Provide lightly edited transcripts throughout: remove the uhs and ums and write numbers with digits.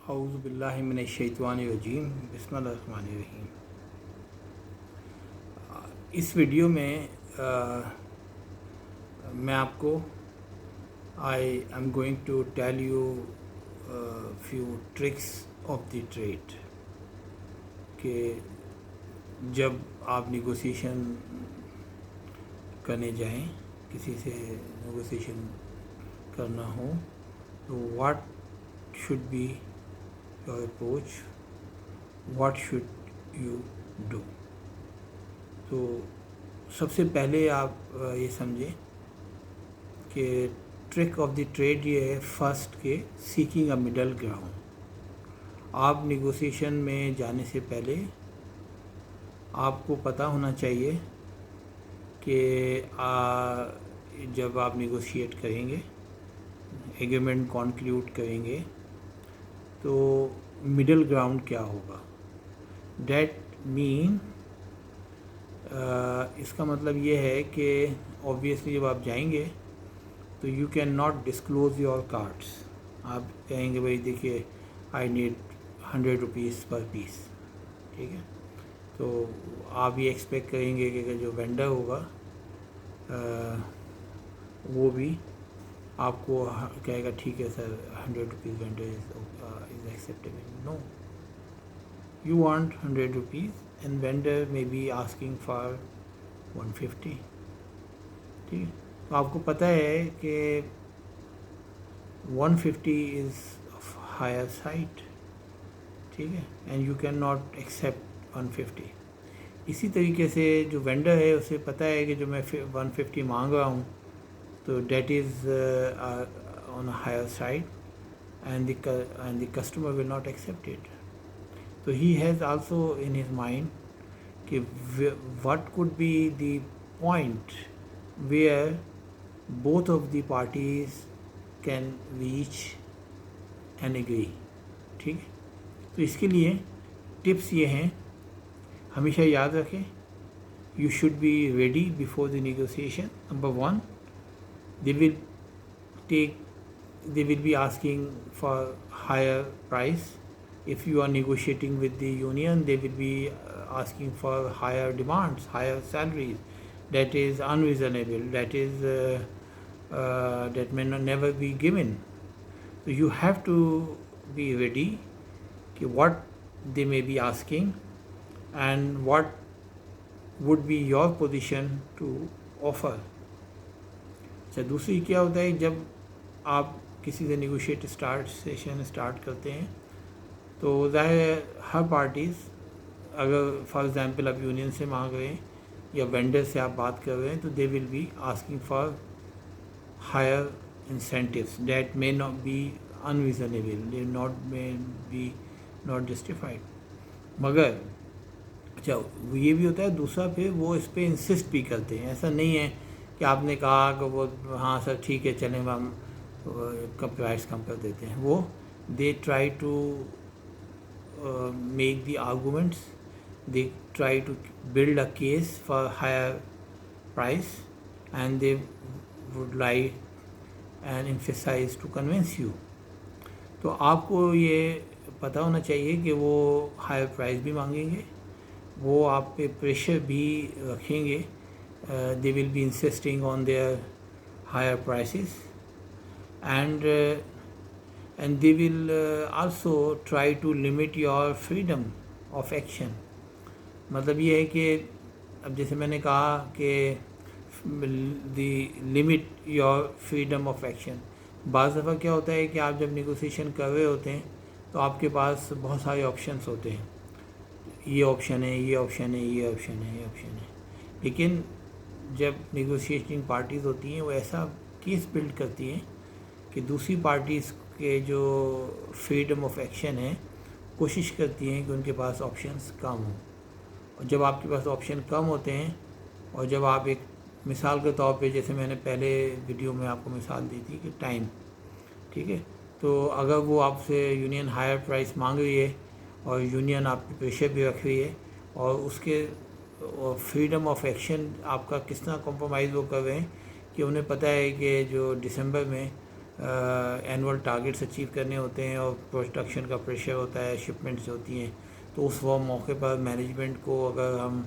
اعوذ باللہ من الشیطان الرجیم بسم اللہ الرحمن الرحیم۔ اس ویڈیو میں میں آپ کو I am going to tell you few tricks of the trade کہ جب آپ نیگوسیشن کرنے جائیں، کسی سے نیگوسیشن کرنا ہو تو what should be your approach, what should you do۔ تو سب سے پہلے آپ یہ سمجھیں کہ ٹرک آف دی ٹریڈ یہ ہے فرسٹ کہ سیکنگ اے مڈل گراؤنڈ۔ آپ نیگوسیشن میں جانے سے پہلے آپ کو پتہ ہونا چاہیے کہ جب آپ نیگوشیٹ کریں گے، ایگریمنٹ کنکلیوڈ کریں گے، تو مڈل گراؤنڈ کیا ہوگا۔ دیٹ مین اس کا مطلب یہ ہے کہ اوبویسلی جب آپ جائیں گے تو you can not disclose your cards. آپ کہیں گے بھائی دیکھیے آئی نیڈ 100 روپیز پر پیس، ٹھیک ہے۔ تو آپ یہ ایکسپیکٹ کریں گے کہ جو وینڈر ہوگا وہ بھی آپ کو کہے گا ٹھیک ہے sir 100 rupees vendor is acceptable. No, you want 100 rupees and vendor may be asking for 150، ٹھیک ہے۔ تو آپ کو پتہ ہے کہ 150 از آف ہائر سائٹ، ٹھیک ہے، and you can not accept 150۔ اسی طریقے سے جو وینڈر ہے اسے پتہ ہے کہ جو میں 150 مانگ رہا ہوں تو that is on a higher side and the customer will not accept it. تو he has also in his mind کہ what could be the point where both of the parties can reach and agree، ٹھیک ہے۔ تو اس کے لیے tips یہ ہیں، ہمیشہ یاد رکھیں you should be ready before the negotiation۔ Number one, they will be asking for higher price۔ If you are negotiating with the union, they will be asking for higher demands, higher salaries, that is unreasonable, that may never be given। So you have to be ready کہ what they may be asking and what would be your position to offer۔ اچھا، دوسری کیا ہوتا ہے جب آپ کسی سے نیگوشیٹ سیشن اسٹارٹ کرتے ہیں تو ظاہر ہے ہر پارٹیز، اگر فار ایگزامپل آپ یونین سے مانگ رہے ہیں یا وینڈر سے آپ بات کر رہے ہیں تو they will be asking for higher incentives that may not be unreasonable, they may be not justified. مگر اچھا یہ بھی ہوتا ہے دوسرا، پھر وہ اس پہ انسسٹ بھی کرتے ہیں۔ ایسا نہیں ہے کہ آپ نے کہا کہ وہ ہاں سر ٹھیک ہے چلیں ہم پرائس کم کر دیتے ہیں، وہ they try to make the arguments, they try to build a case for higher price and they would like and emphasize to convince you. تو آپ کو یہ پتہ ہونا چاہیے کہ وہ ہائر پرائس بھی مانگیں گے، وہ آپ پہ پریشر بھی رکھیں گے، they will be insisting on their higher prices and they will also try to limit your freedom of action۔ مطلب یہ ہے کہ اب جیسے میں نے کہا کہ the limit your freedom of action۔ بعض دفعہ کیا ہوتا ہے کہ آپ جب نیگوسیشن کر رہے ہوتے ہیں تو آپ کے پاس بہت سارے آپشنس ہوتے ہیں، یہ آپشن ہے، یہ آپشن ہے، یہ آپشن ہے، یہ آپشن ہے، لیکن جب نیگوشیٹنگ پارٹیز ہوتی ہیں وہ ایسا کیس بلڈ کرتی ہیں کہ دوسری پارٹیز کے جو فریڈم آف ایکشن ہے کوشش کرتی ہیں کہ ان کے پاس آپشنس کم ہوں۔ اور جب آپ کے پاس آپشن کم ہوتے ہیں اور جب آپ ایک مثال کے طور پہ، جیسے میں نے پہلے ویڈیو میں آپ کو مثال دی تھی کہ ٹائم، ٹھیک ہے، تو اگر وہ آپ سے یونین ہائر پرائس مانگ رہی ہے اور یونین آپ پہ پریشر بھی رکھ رہی ہے اور اس کے فریڈم آف ایکشن آپ کا کس طرح کمپرومائز وہ کر رہے ہیں کہ انہیں پتہ ہے کہ جو دسمبر میں اینول ٹارگیٹس اچیو کرنے ہوتے ہیں اور پروڈکشن کا پریشر ہوتا ہے، شپمنٹس ہوتی ہیں، تو اس وہ موقع پر مینجمنٹ کو اگر ہم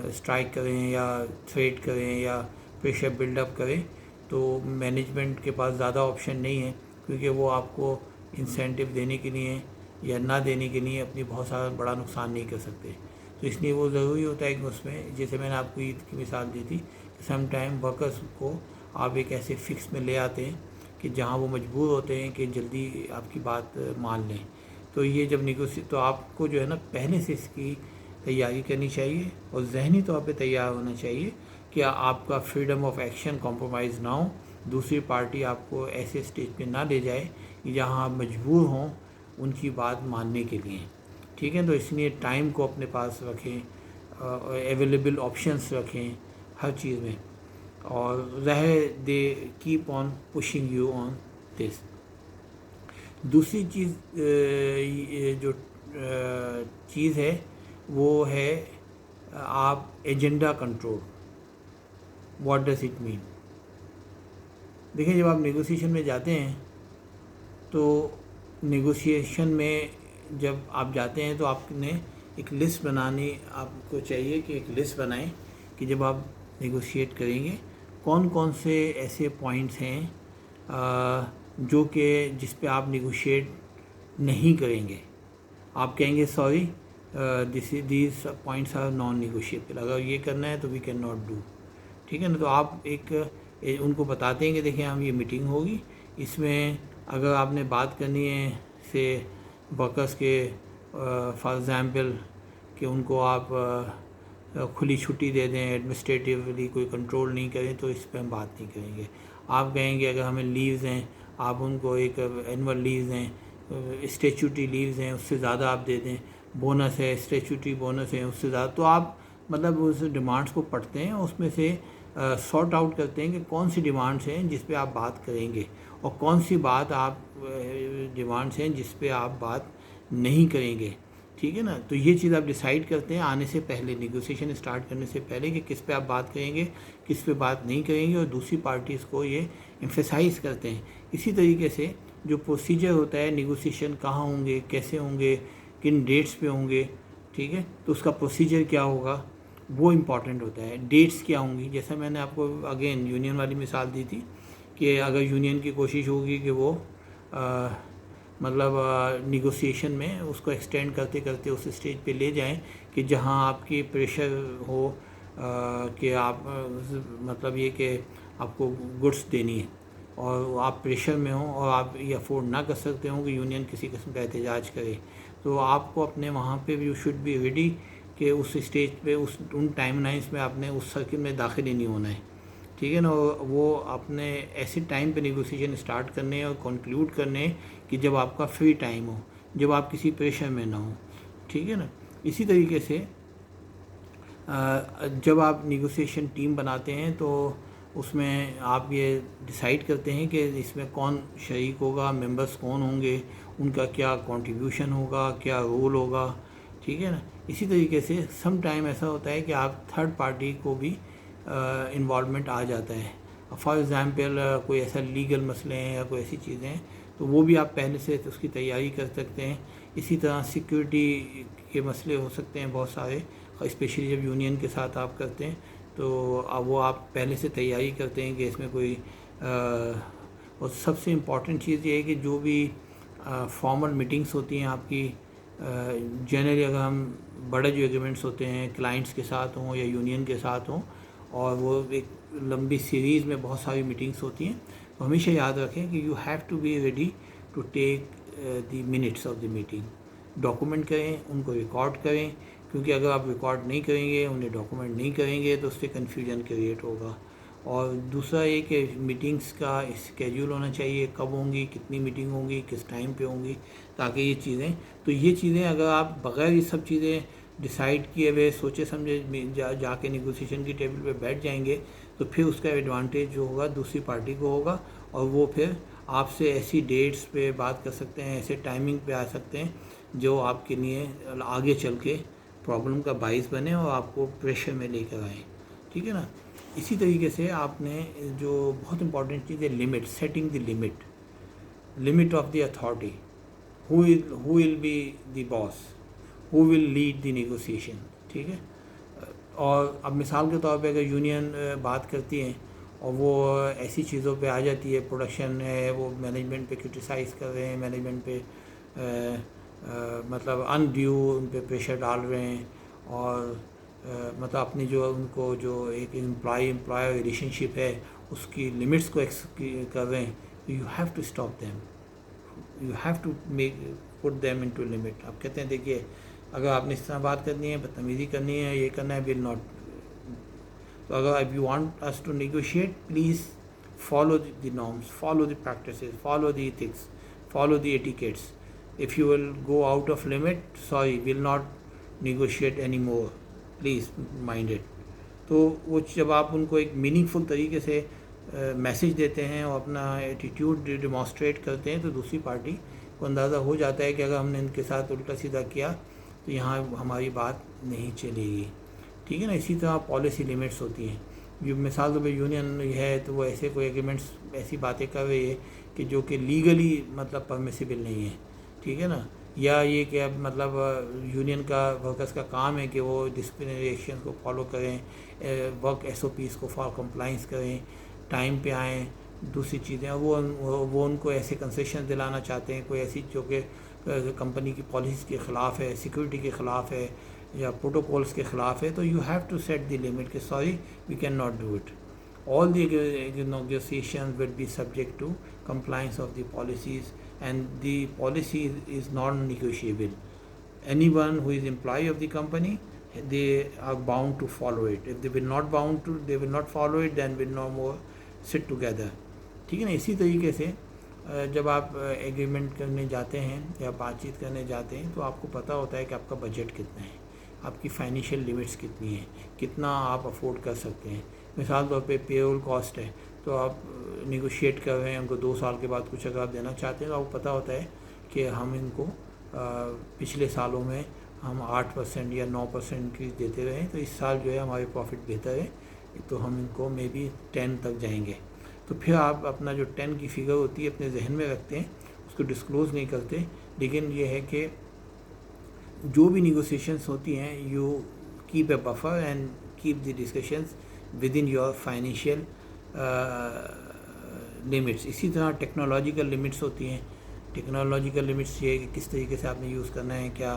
اسٹرائک کریں یا تھریٹ کریں یا پریشر بلڈ اپ کریں تو مینجمنٹ کے پاس زیادہ آپشن نہیں ہے، کیونکہ وہ آپ کو انسینٹیو دینے کے لیے یا نہ دینے کے لیے اپنی بہت سارا بڑا نقصان نہیں کر سکتے. تو اس لیے وہ ضروری ہوتا ہے کہ اس میں، جیسے میں نے آپ کو عید کی مثال دی تھی، سم ٹائم ورکرس کو آپ ایک ایسے فکس میں لے آتے ہیں کہ جہاں وہ مجبور ہوتے ہیں کہ جلدی آپ کی بات مان لیں. تو یہ جب تو آپ کو جو ہے نا پہلے سے اس کی تیاری کرنی چاہیے اور ذہنی طور پہ تیار ہونا چاہیے کہ آپ کا فریڈم آف ایکشن کمپرومائز نہ ہو، دوسری پارٹی آپ کو ایسے اسٹیج پہ نہ لے جائے جہاں آپ مجبور ہوں ان کی بات ماننے کے لیے. ٹھیک ہے، تو اس لیے ٹائم کو اپنے پاس رکھیں، اویلیبل آپشنس رکھیں ہر چیز میں، اور ظاہر they keep on pushing you on this. دوسری چیز جو چیز ہے وہ ہے آپ agenda control. What does it mean? دیکھیں، جب آپ نیگوسیشن میں جاتے ہیں تو نیگوسیشن میں جب آپ جاتے ہیں تو آپ نے ایک لسٹ بنانی، آپ کو چاہیے کہ ایک لسٹ بنائیں کہ جب آپ نیگوشیٹ کریں گے کون کون سے ایسے پوائنٹس ہیں جو کہ جس پہ آپ نیگوشیٹ نہیں کریں گے. آپ کہیں گے sorry these points are non negotiable, اگر یہ کرنا ہے تو وی کین ناٹ ڈو. ٹھیک ہے نا، تو آپ ایک ان کو بتاتے ہیں کہ دیکھیں ہم یہ میٹنگ ہوگی، اس میں اگر آپ نے بات کرنی ہے سے ورکرس کے فار ایگزامپل کہ ان کو آپ کھلی چھٹی دے دیں، ایڈمنسٹریٹیولی کوئی کنٹرول نہیں کریں، تو اس پہ ہم بات نہیں کریں گے. آپ کہیں گے اگر ہمیں لیوز ہیں، آپ ان کو ایک اینول لیوز ہیں، اسٹیچوٹری لیوز ہیں، اس سے زیادہ آپ دے دیں، بونس ہے، اسٹیچوٹری بونس ہے اس سے زیادہ، تو آپ مطلب اس ڈیمانڈس کو پڑھتے ہیں، اس میں سے سارٹ آؤٹ کرتے ہیں کہ کون سی ڈیمانڈس ہیں جس پہ آپ بات کریں گے اور کون سی بات آپ ڈیمانڈس ہیں جس پہ آپ بات نہیں کریں گے. ٹھیک ہے نا، تو یہ چیز آپ ڈیسائیڈ کرتے ہیں آنے سے پہلے، نیگوسیشن اسٹارٹ کرنے سے پہلے، کہ کس پہ آپ بات کریں گے، کس پہ بات نہیں کریں گے، اور دوسری پارٹیز کو یہ ایمفیسائز کرتے ہیں. اسی طریقے سے جو پروسیجر ہوتا ہے نیگوسیشن کہاں ہوں گے، کیسے ہوں گے، کن ڈیٹس پہ ہوں گے، ٹھیک ہے، تو اس کا پروسیجر کیا ہوگا وہ امپورٹنٹ ہوتا ہے. ڈیٹس کیا ہوں گی، جیسا میں نے آپ کو اگین یونین والی مثال دی تھی کہ اگر یونین کی کوشش ہوگی کہ وہ مطلب نیگوسیشن میں اس کو ایکسٹینڈ کرتے کرتے اس اسٹیج پہ لے جائیں کہ جہاں آپ کی پریشر ہو کہ آپ مطلب یہ کہ آپ کو گڈس دینی ہے اور آپ پریشر میں ہوں اور آپ یہ افورڈ نہ کر سکتے ہوں کہ یونین کسی قسم کا احتجاج کرے، تو آپ کو اپنے وہاں پہ یو شوڈ بی ریڈی کہ اس اسٹیج پہ ان ٹائم لائنس میں آپ نے اس سرکل میں داخل ہی نہیں ہونا ہے. ٹھیک ہے نا، وہ اپنے ایسے ٹائم پہ نیگوسیشن اسٹارٹ کرنے اور کنکلوڈ کرنے کہ جب آپ کا فری ٹائم ہو، جب آپ کسی پریشر میں نہ ہوں. ٹھیک ہے نا، اسی طریقے سے جب آپ نیگوسیشن ٹیم بناتے ہیں تو اس میں آپ یہ ڈیسائیڈ کرتے ہیں کہ اس میں کون شریک ہوگا، ممبرس کون ہوں گے، ان کا کیا کنٹریبیوشن ہوگا، کیا رول ہوگا. ٹھیک ہے نا، اسی طریقے سے سم ٹائم ایسا ہوتا ہے کہ آپ تھرڈ پارٹی کو بھی انوالومنٹ آ جاتا ہے. فار ایگزامپل کوئی ایسا لیگل مسئلے ہیں یا کوئی ایسی چیزیں ہیں تو وہ بھی آپ پہلے سے اس کی تیاری کر سکتے ہیں. اسی طرح سیکیورٹی کے مسئلے ہو سکتے ہیں بہت سارے، اسپیشلی جب یونین کے ساتھ آپ کرتے ہیں تو وہ آپ پہلے سے تیاری کرتے ہیں کہ اس میں کوئی اور سب سے امپورٹنٹ چیز یہ ہے کہ جو بھی فارمل میٹنگس ہوتی ہیں آپ کی، جنرلی اگر ہم بڑے جو ایگریمنٹس ہوتے ہیں کلائنٹس کے ساتھ ہوں یا یونین کے ساتھ ہوں اور وہ ایک لمبی سیریز میں بہت ساری میٹنگس ہوتی ہیں، تو ہمیشہ یاد رکھیں کہ you have to be ready to take the minutes of the meeting. Document کریں، ان کو ریکارڈ کریں، کیونکہ اگر آپ ریکارڈ نہیں کریں گے، انہیں ڈاکومنٹ نہیں کریں گے تو اس سے کنفیوژن کریٹ ہوگا. اور دوسرا یہ کہ میٹنگس کا اسکیجول ہونا چاہیے، کب ہوں گی، کتنی میٹنگ ہوں گی، کس ٹائم پہ ہوں گی، تاکہ یہ چیزیں اگر آپ بغیر یہ سب چیزیں ڈیسائیڈ کیے ہوئے سوچے سمجھے جا کے نیگوسیشن کی ٹیبل پہ بیٹھ جائیں گے تو پھر اس کا ایڈوانٹیج جو ہوگا دوسری پارٹی کو ہوگا، اور وہ پھر آپ سے ایسی ڈیٹس پہ بات کر سکتے ہیں، ایسے ٹائمنگ پہ آ سکتے ہیں جو آپ کے لیے آگے چل کے پرابلم کا باعث بنے اور آپ کو پریشر میں لے کر آئیں. ٹھیک ہے نا، اسی طریقے سے آپ نے جو بہت امپورٹنٹ چیز ہے limit, setting the limit. limit of the authority, who will be the boss, who will lead the negotiation. ٹھیک ہے. اور اب مثال کے طور پہ اگر یونین بات کرتی ہیں اور وہ ایسی چیزوں پہ آ جاتی ہے، پروڈکشن ہے، وہ مینجمنٹ پہ کرٹیسائز کر رہے ہیں، مینجمنٹ پہ مطلب ان ڈیو ان پہ پریشر ڈال رہے ہیں، اور مطلب اپنی جو ان کو جو ایک امپلائی ریلیشن شپ ہے اس کی لمٹس کو کر رہے ہیں، you have to stop them, you have to put them into limit. آپ کہتے ہیں دیکھیے اگر آپ نے اس طرح بات کرنی ہے، بدتمیزی کرنی ہے، یہ کرنا ہے، ول ناٹ. تو اگر if you want us to negotiate, please follow the norms, follow the practices, follow the ethics, follow the etiquettes. If you will go out of limit, sorry, will not negotiate any more, please mind it. تو وہ جب آپ ان کو ایک meaning فل طریقے سے message دیتے ہیں اور اپنا ایٹیٹیوڈ ڈیمانسٹریٹ کرتے ہیں، تو دوسری پارٹی کو اندازہ ہو جاتا ہے کہ اگر ہم نے ان کے ساتھ الٹا سیدھا کیا تو یہاں ہماری بات نہیں چلے گی. ٹھیک ہے نا. اسی طرح پالیسی لمٹس ہوتی ہیں. جو مثال طور پہ یونین ہے تو وہ ایسے کوئی ایگریمنٹس، ایسی باتیں کر رہی ہے کہ جو کہ لیگلی مطلب پرمیسیبل نہیں ہے. ٹھیک ہے نا. یا یہ کہ اب مطلب یونین کا ورکرس کا کام ہے کہ وہ ڈسپلنری ایکشن کو فالو کریں، ورک ایس او پیز کو فار کمپلائنس کریں، ٹائم پہ آئیں. دوسری چیزیں وہ ان کو ایسے کنسیشن دلانا چاہتے ہیں، کوئی ایسی جو کہ کمپنی کی پالیسیز کے خلاف ہے، سیکورٹی کے خلاف ہے یا پروٹوکولس کے خلاف ہے، تو you have to set the limit کہ sorry we can not do it. All the negotiations will be subject to compliance of the policies, and the policy is non-negotiable. Anyone who is employee of the company, they are bound to follow it. If they will not follow it, then will no more sit together. ٹھیک ہے نا. اسی طریقے سے جب آپ agreement کرنے جاتے ہیں یا بات چیت کرنے جاتے ہیں تو آپ کو پتہ ہوتا ہے کہ آپ کا بجٹ کتنا ہے، آپ کی فائنینشیل لمٹس کتنی ہیں، کتنا آپ افورڈ کر سکتے ہیں. مثال طور پہ پے رول کاسٹ ہے، تو آپ نیگوشیٹ کر رہے ہیں ان کو 2 سال کے بعد کچھ اگر آپ دینا چاہتے ہیں تو آپ کو پتہ ہوتا ہے کہ ہم ان کو پچھلے سالوں میں ہم 8% یا 9% انکریز دیتے رہے، تو اس سال جو ہے ہمارے پروفٹ بہتر ہے تو ہم ان کو مے بی 10 تک جائیں گے. تو پھر آپ اپنا جو 10 کی فگر ہوتی ہے اپنے ذہن میں رکھتے ہیں، اس کو ڈسکلوز نہیں کرتے. لیکن یہ ہے کہ جو بھی نیگوسیشنس ہوتی ہیں، you keep a buffer and keep the discussions with in your financial limits. اسی طرح ٹیکنالوجیکل لمٹس ہوتی ہیں. ٹیکنالوجیکل لمٹس یہ ہے کہ کس طریقے سے آپ نے یوز کرنا ہے، کیا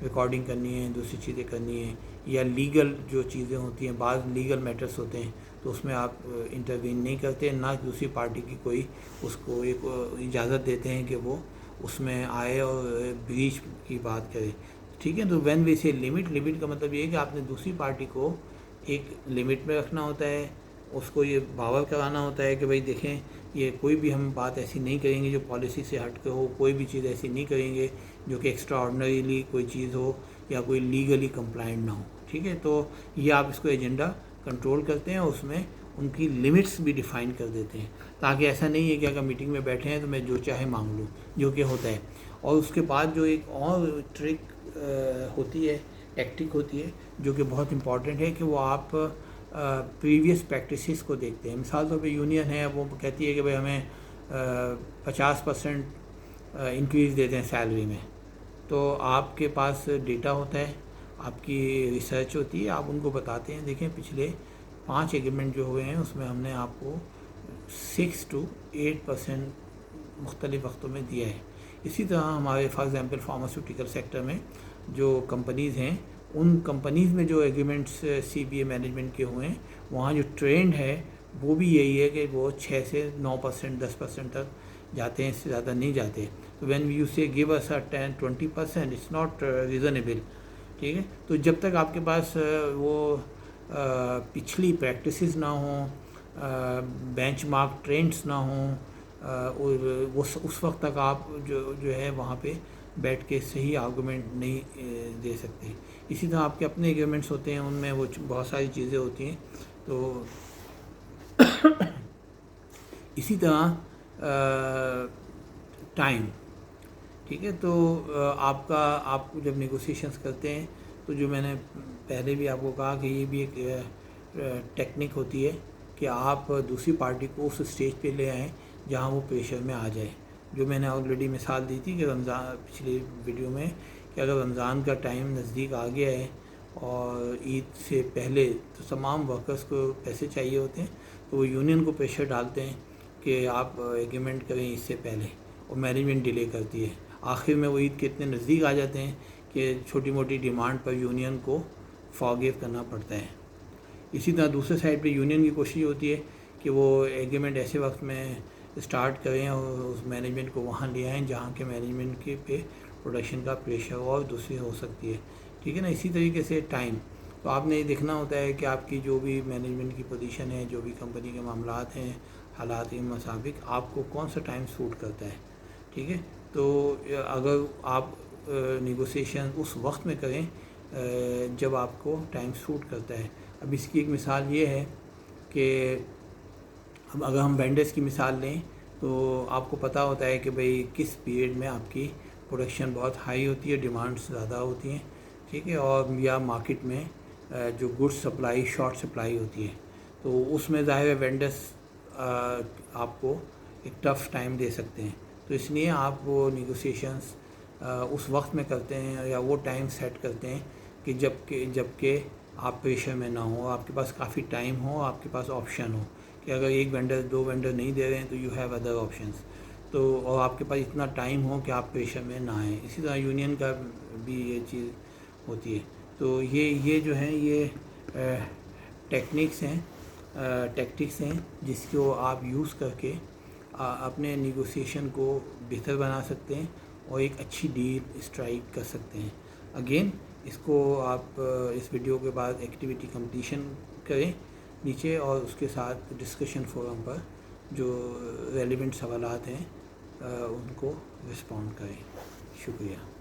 ریکارڈنگ کرنی ہے، دوسری چیزیں کرنی ہیں، یا لیگل جو چیزیں ہوتی ہیں، بعض لیگل میٹرز ہوتے ہیں تو اس میں آپ انٹروین نہیں کرتے، نہ دوسری پارٹی کی کوئی اس کو ایک اجازت دیتے ہیں کہ وہ اس میں آئے اور بریچ کی بات کرے. ٹھیک ہے. تو وین وی سے لمٹ کا مطلب یہ ہے کہ آپ نے دوسری پارٹی کو ایک لمٹ میں رکھنا ہوتا ہے، اس کو یہ باور کرانا ہوتا ہے کہ بھائی دیکھیں یہ کوئی بھی ہم بات ایسی نہیں کریں گے جو پالیسی سے ہٹ کے ہو، کوئی بھی چیز ایسی نہیں کریں گے جو کہ ایکسٹرا آرڈنریلی کوئی چیز ہو یا کوئی لیگلی کمپلائنٹ نہ ہو. ٹھیک ہے. تو یہ آپ اس کو ایجنڈا کنٹرول کرتے ہیں، اس میں ان کی لمٹس بھی ڈیفائن کر دیتے ہیں، تاکہ ایسا نہیں ہے کہ اگر میٹنگ میں بیٹھے ہیں تو میں جو چاہے مانگ لوں، جو کہ ہوتا ہے. اور اس کے بعد جو ایک اور ٹرک ہوتی ہے، ٹیکٹک ہوتی ہے جو کہ بہت امپورٹنٹ ہے، کہ وہ آپ پریویس پریکٹسز کو دیکھتے ہیں. مثال طور پہ یونین ہے، وہ کہتی ہے کہ بھائی ہمیں 50% انکریز دیتے ہیں سیلری میں. تو آپ کے پاس ڈیٹا ہوتا ہے، آپ کی ریسرچ ہوتی ہے، آپ ان کو بتاتے ہیں دیکھیں پچھلے 5 ایگریمنٹ جو ہوئے ہیں اس میں ہم نے آپ کو 6 to 8% مختلف وقتوں میں دیا ہے. اسی طرح ہمارے فار ایگزامپل فارماسیوٹیکل سیکٹر میں جو کمپنیز ہیں، ان کمپنیز میں جو agreements C B A management کے ہوئے ہیں، وہاں جو ٹرینڈ ہے وہ بھی یہی ہے کہ وہ 6 سے 9%، 10% تک جاتے ہیں، اس سے زیادہ نہیں جاتے. تو when you say give us 10-20%، it's not reasonable. ٹھیک ہے. تو جب تک آپ کے پاس وہ پچھلی پریکٹسز نہ ہوں، بینچ مارک ٹرینڈس نہ ہوں، اس وقت تک آپ جو ہے وہاں پہ بیٹھ کے صحیح آرگومنٹ نہیں دے سکتے. اسی طرح آپ کے اپنے ایگریمنٹس ہوتے ہیں، ان میں وہ بہت ساری چیزیں ہوتی ہیں. تو اسی طرح ٹائم. ٹھیک ہے. تو آپ جب نیگوسیشنس کرتے ہیں تو جو میں نے پہلے بھی آپ کو کہا کہ یہ بھی ایک ٹیکنک ہوتی ہے کہ آپ دوسری پارٹی کو اس اسٹیج پہ لے آئیں جہاں وہ پریشر میں آ جائے. جو میں نے آلریڈی مثال دی تھی کہ رمضان پچھلی ویڈیو میں، کہ اگر رمضان کا ٹائم نزدیک آ گیا ہے اور عید سے پہلے تو تمام ورکرز کو پیسے چاہیے ہوتے ہیں، تو وہ یونین کو پریشر ڈالتے ہیں کہ آپ ایگریمنٹ کریں اس سے پہلے، اور مینجمنٹ ڈیلے کرتی ہے۔ آخر میں وہ عید کے اتنے نزدیک آ جاتے ہیں کہ چھوٹی موٹی ڈیمانڈ پر یونین کو فارگیو کرنا پڑتا ہے۔ اسی طرح دوسرے سائڈ پہ یونین کی کوشش ہوتی ہے کہ وہ ایگریمنٹ ایسے وقت میں اسٹارٹ کریں اور اس مینجمنٹ کو وہاں لے آئیں جہاں کے مینجمنٹ کے پہ پروڈکشن کا پریشر اور دوسری ہو سکتی ہے، ٹھیک ہے نا۔ اسی طریقے سے ٹائم، تو آپ نے یہ دیکھنا ہوتا ہے کہ آپ کی جو بھی مینجمنٹ کی پوزیشن ہے، جو بھی کمپنی کے معاملات ہیں، حالات کے مطابق آپ کو کون سا ٹائم سوٹ کرتا ہے، ٹھیک ہے۔ تو اگر آپ نیگوسیشن اس وقت میں کریں جب آپ کو ٹائم سوٹ کرتا ہے۔ اب اس کی ایک مثال یہ ہے کہ اب اگر ہم وینڈرز کی مثال لیں تو آپ کو پتہ ہوتا ہے کہ بھئی کس پیریڈ میں آپ کی پروڈکشن بہت ہائی ہوتی ہے، ڈیمانڈز زیادہ ہوتی ہیں، ٹھیک ہے، اور یا مارکیٹ میں جو گڈ سپلائی شارٹ سپلائی ہوتی ہے، تو اس میں ظاہر ہے وینڈرز آپ کو ایک ٹف ٹائم دے سکتے ہیں۔ تو اس لیے آپ وہ نیگوسیشنز اس وقت میں کرتے ہیں یا وہ ٹائم سیٹ کرتے ہیں کہ جب کہ آپ پریشر میں نہ ہو، آپ کے پاس کافی ٹائم ہو، آپ کے پاس آپشن ہو کہ اگر ایک وینڈر دو وینڈر نہیں دے رہے ہیں تو یو ہیو ادر آپشنس، تو اور آپ کے پاس اتنا ٹائم ہو کہ آپ پریشر میں نہ آئیں۔ اسی طرح یونین کا بھی یہ چیز ہوتی ہے۔ تو یہ جو ہیں یہ ٹیکٹکس ہیں جس کو آپ یوز کر کے اپنے نیگوسیشن کو بہتر بنا سکتے ہیں اور ایک اچھی ڈیل اسٹرائک کر سکتے ہیں۔ اگین اس کو آپ اس ویڈیو کے بعد ایکٹیویٹی کمپلیشن کریں نیچے، اور اس کے ساتھ ڈسکشن فورم پر جو ریلیونٹ سوالات ہیں ان کو رسپونڈ کریں۔ شکریہ۔